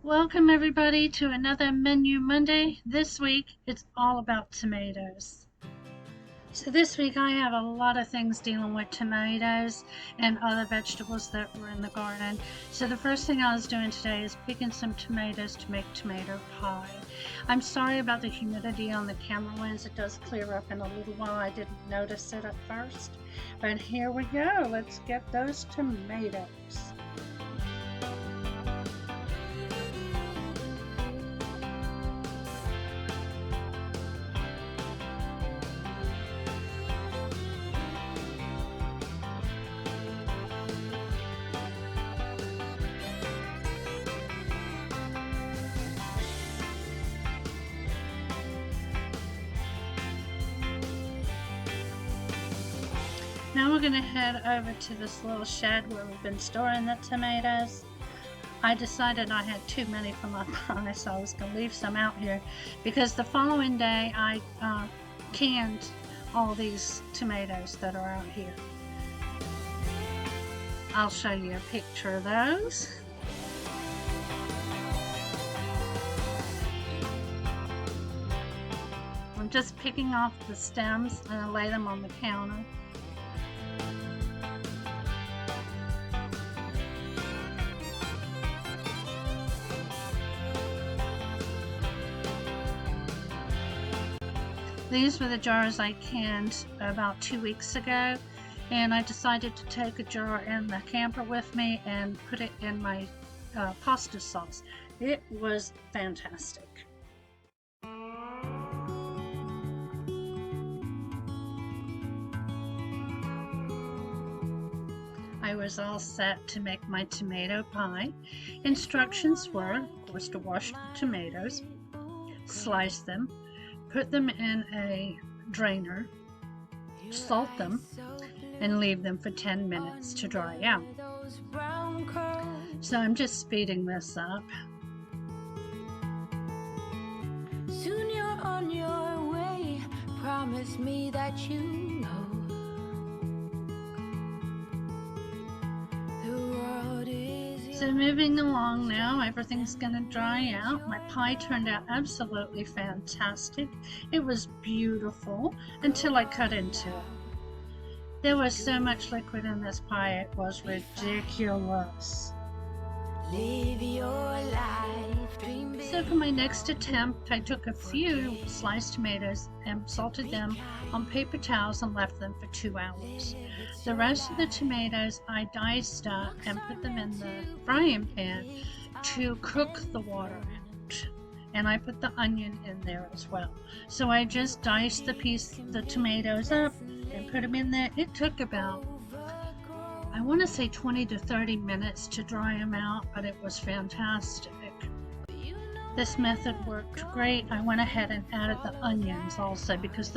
Welcome everybody to another Menu Monday. This week it's all about tomatoes. So this week I have a lot of things dealing with tomatoes and other vegetables that were in the garden. So the first thing I was doing today is picking some tomatoes to make tomato pie. I'm sorry about the humidity on the camera lens. It does clear up in a little while. I didn't notice it at first. But here we go. Let's get those tomatoes. Now we're going to head over to this little shed where we've been storing the tomatoes. I decided I had too many for my pie, so I was going to leave some out here because the following day I canned all these tomatoes that are out here. I'll show you a picture of those. I'm just picking off the stems and I lay them on the counter. These were the jars I canned about 2 weeks ago, and I decided to take a jar in the camper with me and put it in my pasta sauce. It was fantastic. I was all set to make my tomato pie. Instructions were, of course, to wash the tomatoes, slice them, put them in a drainer, salt them, and leave them for 10 minutes to dry out. So I'm just speeding this up. Soon you're on your way, promise me that you know the world is. So moving along now, everything's gonna dry out. My pie turned out absolutely fantastic. It was beautiful until I cut into it. There was so much liquid in this pie, it was ridiculous. Live your life, dream big. So for my next attempt, I took a few sliced tomatoes and salted them on paper towels and left them for 2 hours. The rest of the tomatoes I diced up and put them in the frying pan to cook the water out. And I put the onion in there as well. So I just diced the tomatoes up and put them in there. It took about, I want to say 20 to 30 minutes to dry them out, but it was fantastic. This method worked great. I went ahead and added the onions also because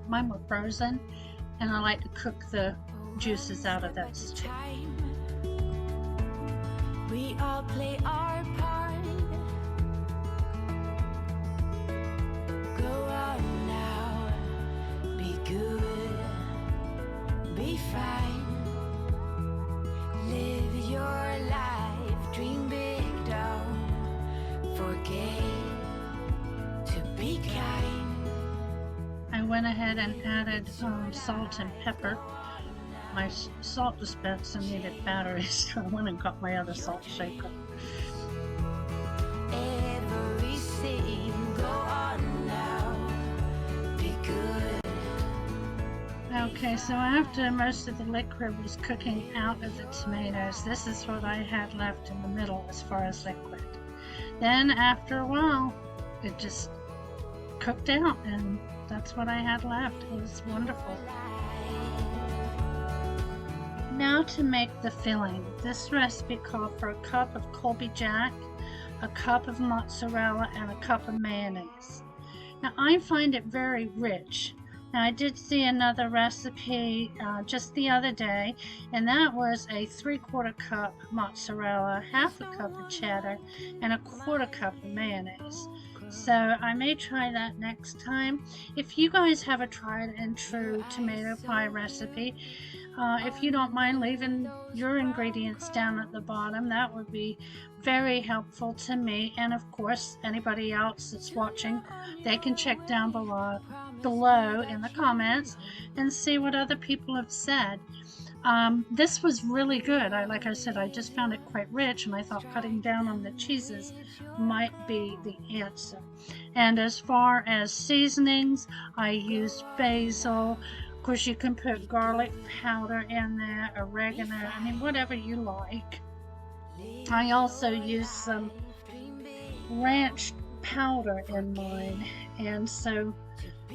mine were frozen, and I like to cook the juices out of those too. We all play our part. Go on now, be good, be fine. Live your life, dream big, don't forget to be kind. I went ahead and added salt and pepper. My salt dispenser needed batteries, so I went and got my other salt shaker. Everything, go on now, be good. Okay, so after most of the liquid was cooking out of the tomatoes, this is what I had left in the middle as far as liquid. Then after a while, it just cooked out, and that's what I had left. It was wonderful. Now to make the filling. This recipe called for a cup of Colby Jack, a cup of mozzarella, and a cup of mayonnaise. Now I find it very rich. Now I did see another recipe just the other day, and that was a 3/4 cup mozzarella, half a cup of cheddar, and a 1/4 cup of mayonnaise. So I may try that next time. If you guys have a tried and true tomato pie recipe, if you don't mind leaving your ingredients down at the bottom, that would be very helpful to me, and of course anybody else that's watching, they can check down below in the comments and see what other people have said. This was really good. Like I said, I just found it quite rich, and I thought cutting down on the cheeses might be the answer. And as far as seasonings, I used basil. Of course, you can put garlic powder in there, oregano, I mean, whatever you like. I also used some ranch powder in mine, and so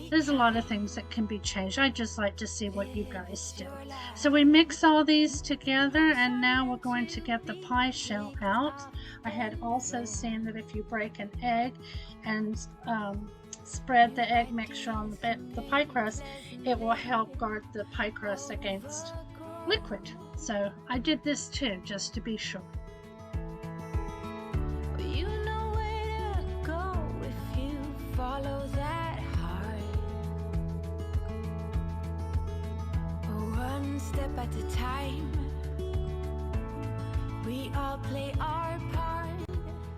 there's a lot of things that can be changed. I just like to see what you guys do. So we mix all these together, and now we're going to get the pie shell out. I had also seen that if you break an egg and spread the egg mixture on the pie crust, it will help guard the pie crust against liquid. So I did this too, just to be sure. You know where to go if you follow that heart. One step at a time. We all play our part.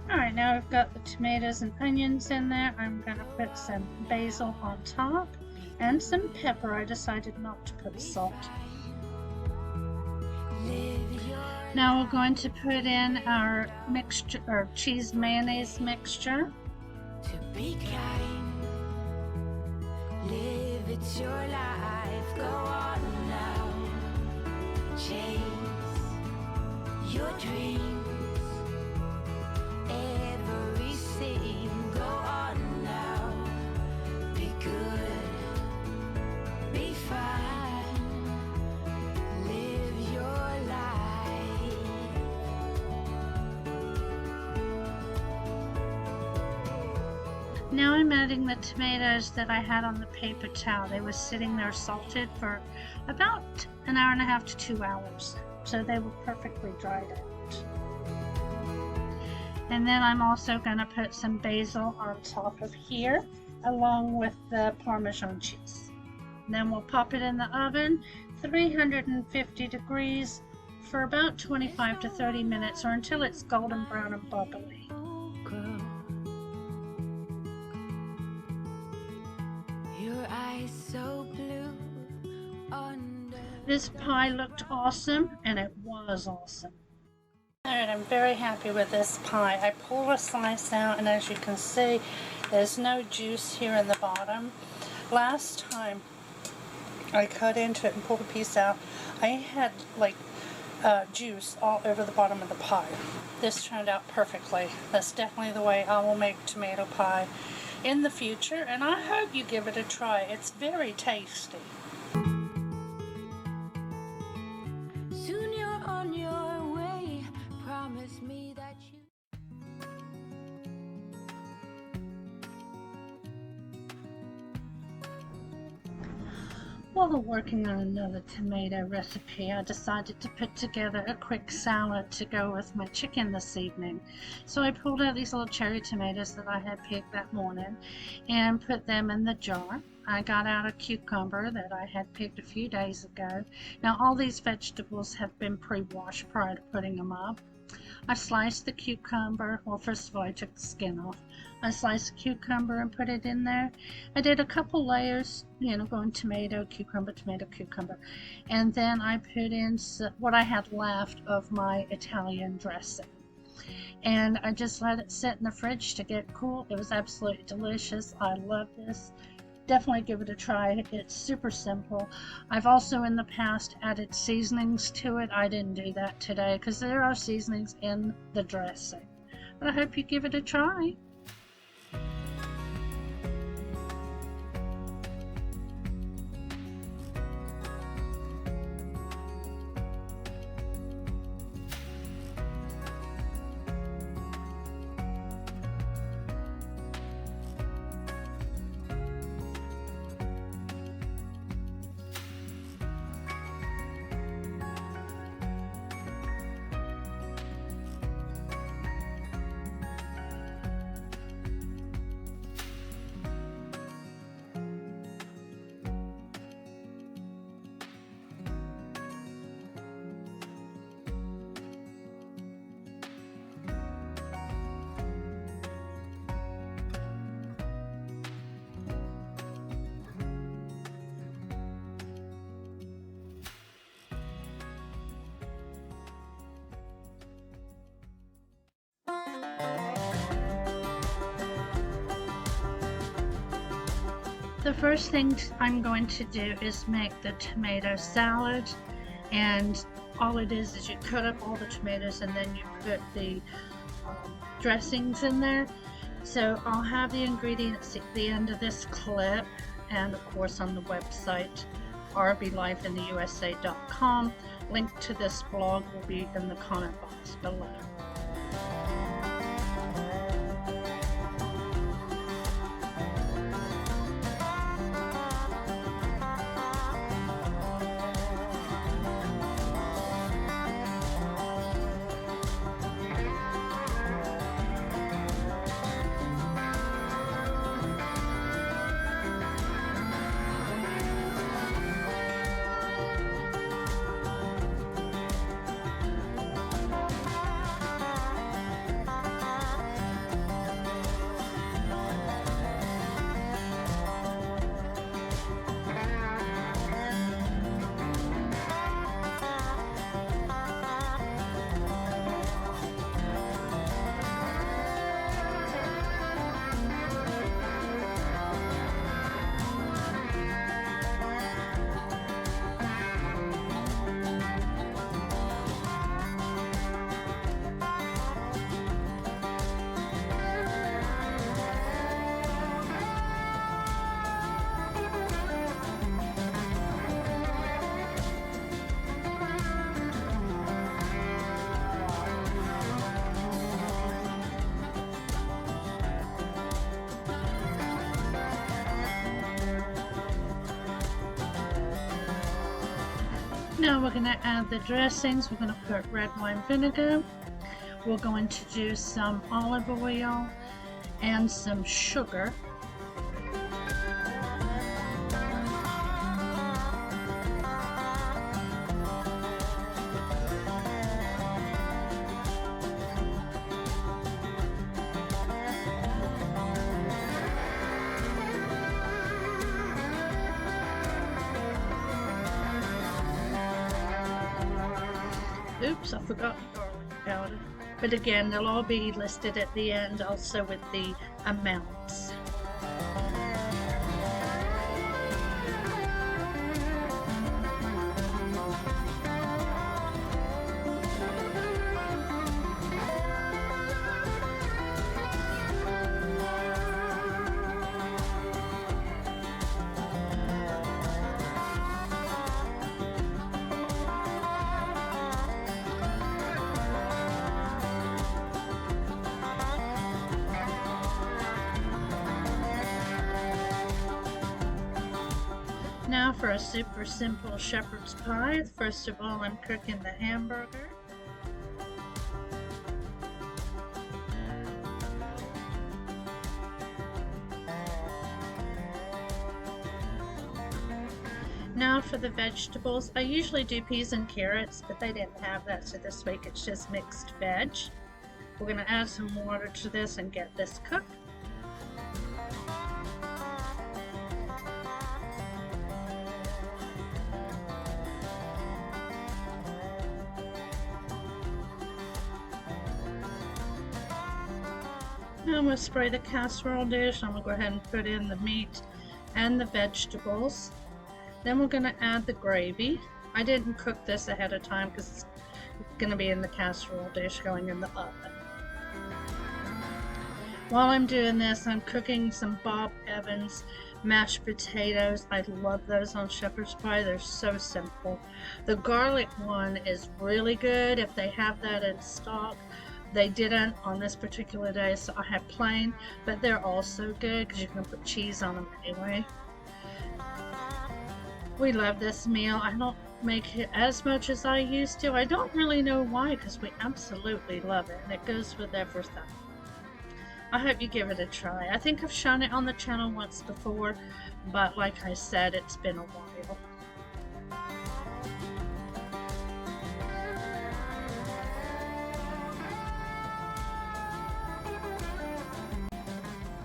Alright, now I've got the tomatoes and onions in there. I'm going to put some basil on top and some pepper. I decided not to put salt. Now we're going to put in our mixture, or cheese mayonnaise mixture. To be kind, live it's your life, go on now, chase your dreams, everything, go on now, be good, be fine, live your life. Now I'm adding the tomatoes that I had on the paper towel. They were sitting there salted for about an hour and a half to 2 hours. So they were perfectly dried out. And then I'm also going to put some basil on top of here, along with the Parmesan cheese. And then we'll pop it in the oven, 350 degrees, for about 25 to 30 minutes, or until it's golden brown and bubbly. Your eyes so blue under. This pie looked awesome, and it was awesome. Alright, I'm very happy with this pie. I pulled a slice out, and as you can see, there's no juice here in the bottom. Last time I cut into it and pulled a piece out, I had like juice all over the bottom of the pie. This turned out perfectly. That's definitely the way I will make tomato pie in the future, and I hope you give it a try. It's very tasty. Soon you're on your way. Promise me that you. While working on another tomato recipe, I decided to put together a quick salad to go with my chicken this evening. So I pulled out these little cherry tomatoes that I had picked that morning and put them in the jar. I got out a cucumber that I had picked a few days ago. Now all these vegetables have been pre-washed prior to putting them up. I sliced the cucumber. Well, first of all, I took the skin off. I sliced the cucumber and put it in there. I did a couple layers, going tomato, cucumber, and then I put in what I had left of my Italian dressing. And I just let it sit in the fridge to get cool. It was absolutely delicious. I love this. Definitely give it a try. It's super simple. I've also in the past added seasonings to it. I didn't do that today because there are seasonings in the dressing. But I hope you give it a try. The first thing I'm going to do is make the tomato salad, and all it is you cut up all the tomatoes and then you put the dressings in there. So I'll have the ingredients at the end of this clip, and of course on the website rblifeintheusa.com. Link to this blog will be in the comment box below. Now we're going to add the dressings. We're going to put red wine vinegar. We're going to do some olive oil and some sugar. Oops, I forgot the garlic powder. But again, they'll all be listed at the end, also with the amounts. Now for a super simple shepherd's pie. First of all, I'm cooking the hamburger. Now for the vegetables. I usually do peas and carrots, but they didn't have that, so this week it's just mixed veg. We're going to add some water to this and get this cooked. Now I'm going to spray the casserole dish. I'm going to go ahead and put in the meat and the vegetables. Then we're going to add the gravy. I didn't cook this ahead of time because it's going to be in the casserole dish going in the oven. While I'm doing this, I'm cooking some Bob Evans mashed potatoes. I love those on shepherd's pie. They're so simple. The garlic one is really good if they have that in stock. They didn't on this particular day, so I have plain, but they're also good because you can put cheese on them anyway. We love this meal. I don't make it as much as I used to. I don't really know why, because we absolutely love it, and it goes with everything. I hope you give it a try. I think I've shown it on the channel once before, but like I said, it's been a while.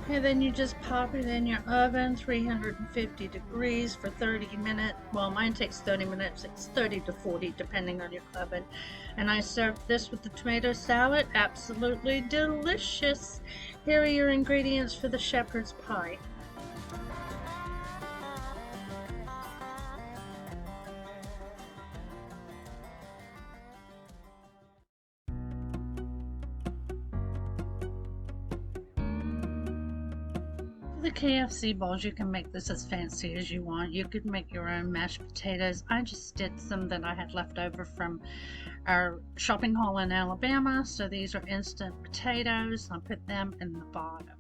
Okay, then you just pop it in your oven, 350 degrees for 30 minutes. Well, mine takes 30 minutes. It's 30 to 40 depending on your oven. And I served this with the tomato salad. Absolutely delicious. Here are your ingredients for the shepherd's pie. the KFC bowls, you can make this as fancy as you want. You could make your own mashed potatoes. I just did some that I had left over from our shopping haul in Alabama. So these are instant potatoes. I put them in the bottom.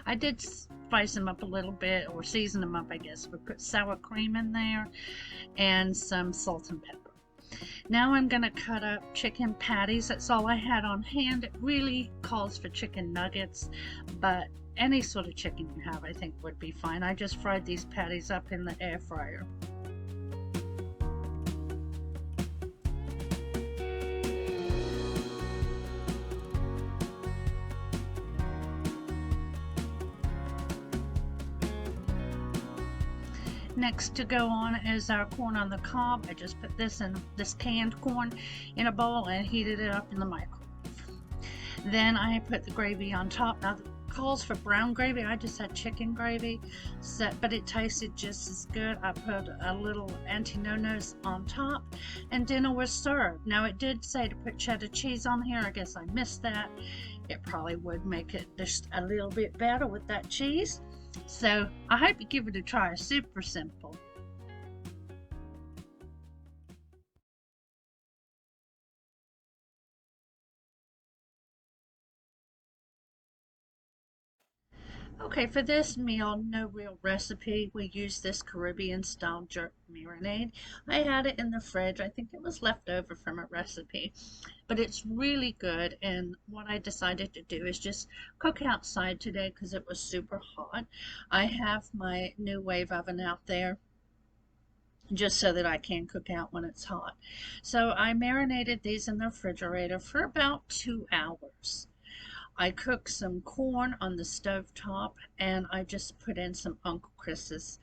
I did spice them up a little bit, or season them up, I guess. We put sour cream in there and some salt and pepper. Now I'm going to cut up chicken patties. That's all I had on hand. It really calls for chicken nuggets, but any sort of chicken you have, I think, would be fine. I just fried these patties up in the air fryer. Next to go on is our corn on the cob. I just put this canned corn in a bowl and heated it up in the microwave. Then I put the gravy on top. Now, the calls for brown gravy. I just had chicken gravy, but it tasted just as good. I put a little antinonos on top, and dinner was served. Now, it did say to put cheddar cheese on here. I guess I missed that. It probably would make it just a little bit better with that cheese. So I hope you give it a try. It's super simple. Okay, for this meal, no real recipe. We use this Caribbean style jerk marinade. I had it in the fridge. I think it was left over from a recipe, but it's really good. And what I decided to do is just cook outside today because it was super hot. I have my new wave oven out there just so that I can cook out when it's hot. So I marinated these in the refrigerator for about 2 hours. I cooked some corn on the stove top, and I just put in some Uncle Chris's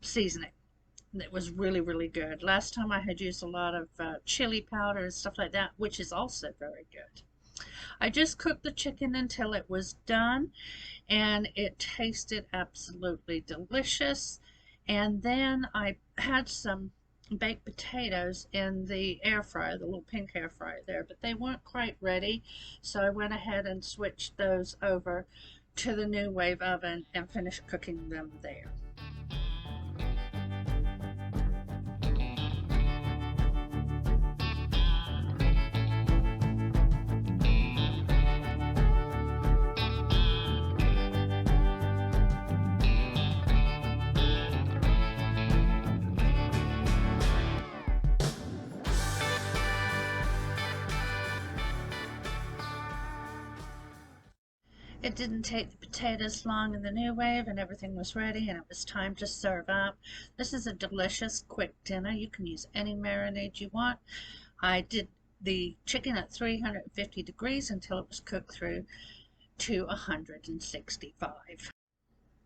seasoning. It was really, really good. Last time I had used a lot of chili powder and stuff like that, which is also very good. I just cooked the chicken until it was done, and it tasted absolutely delicious. And then I had some baked potatoes in the air fryer, the little pink air fryer there, but they weren't quite ready, so I went ahead and switched those over to the new wave oven and finished cooking them there. It didn't take the potatoes long in the new wave, and everything was ready, and it was time to serve up. This is a delicious, quick dinner. You can use any marinade you want. I did the chicken at 350 degrees until it was cooked through to 165.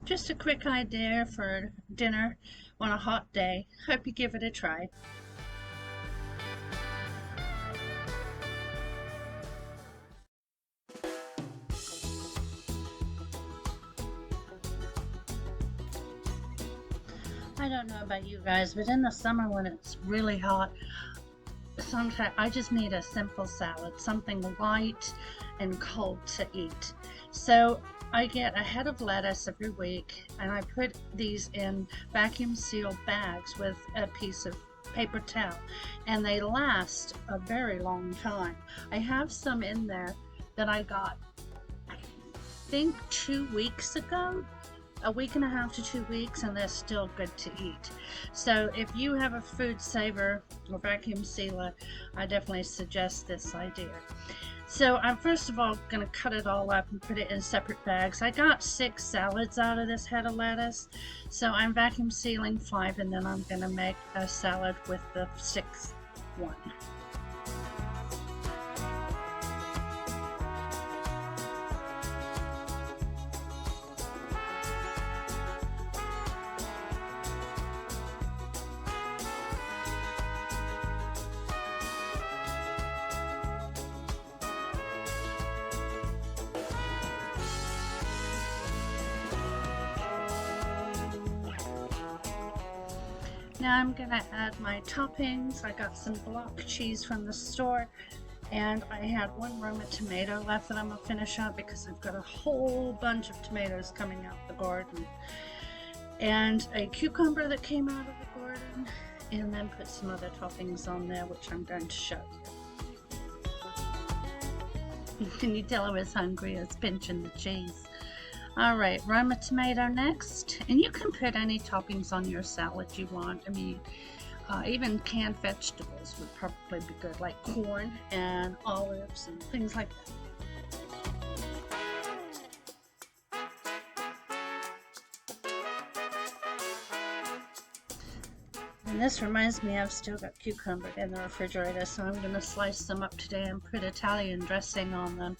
Just a quick idea for dinner on a hot day. Hope you give it a try. I don't know about you guys, but in the summer when it's really hot, sometimes I just need a simple salad, something light and cold to eat. So I get a head of lettuce every week, and I put these in vacuum sealed bags with a piece of paper towel, and they last a very long time. I have some in there that I got, I think, 2 weeks ago. A week and a half to 2 weeks, and they're still good to eat. So if you have a food saver or vacuum sealer, I definitely suggest this idea. So I'm first of all going to cut it all up and put it in separate bags. I got 6 salads out of this head of lettuce, so I'm vacuum sealing 5, and then I'm going to make a salad with the 6th one. Now I'm going to add my toppings. I got some block cheese from the store, And I had one Roma tomato left that I'm going to finish up because I've got a whole bunch of tomatoes coming out the garden. And a cucumber that came out of the garden. And then put some other toppings on there, which I'm going to show you. Can you tell I was hungry? I was pinching the cheese. Alright, Roma tomato next. And you can put any toppings on your salad you want. I mean, even canned vegetables would probably be good, like corn and olives and things like that. And this reminds me, I've still got cucumber in the refrigerator, so I'm going to slice them up today and put Italian dressing on them,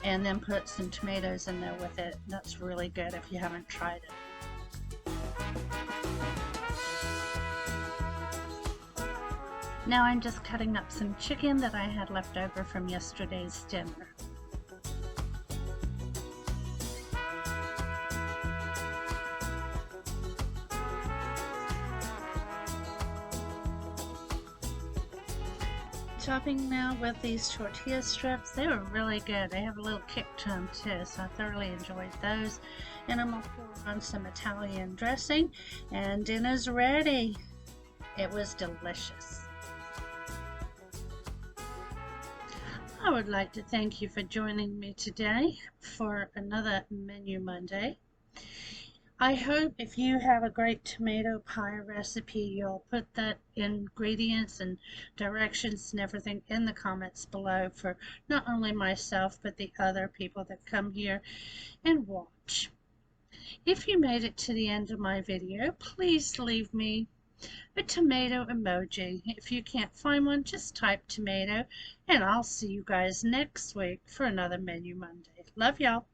and then put some tomatoes in there with it. That's really good if you haven't tried it. Now I'm just cutting up some chicken that I had left over from yesterday's dinner. Chopping now with these tortilla strips. They were really good. They have a little kick to them too, so I thoroughly enjoyed those. And I'm going to pour on some Italian dressing, and dinner's ready. It was delicious. I would like to thank you for joining me today for another Menu Monday. I hope if you have a great tomato pie recipe, you'll put the ingredients and directions and everything in the comments below for not only myself, but the other people that come here and watch. If you made it to the end of my video, please leave me a tomato emoji. If you can't find one, just type tomato, and I'll see you guys next week for another Menu Monday. Love y'all.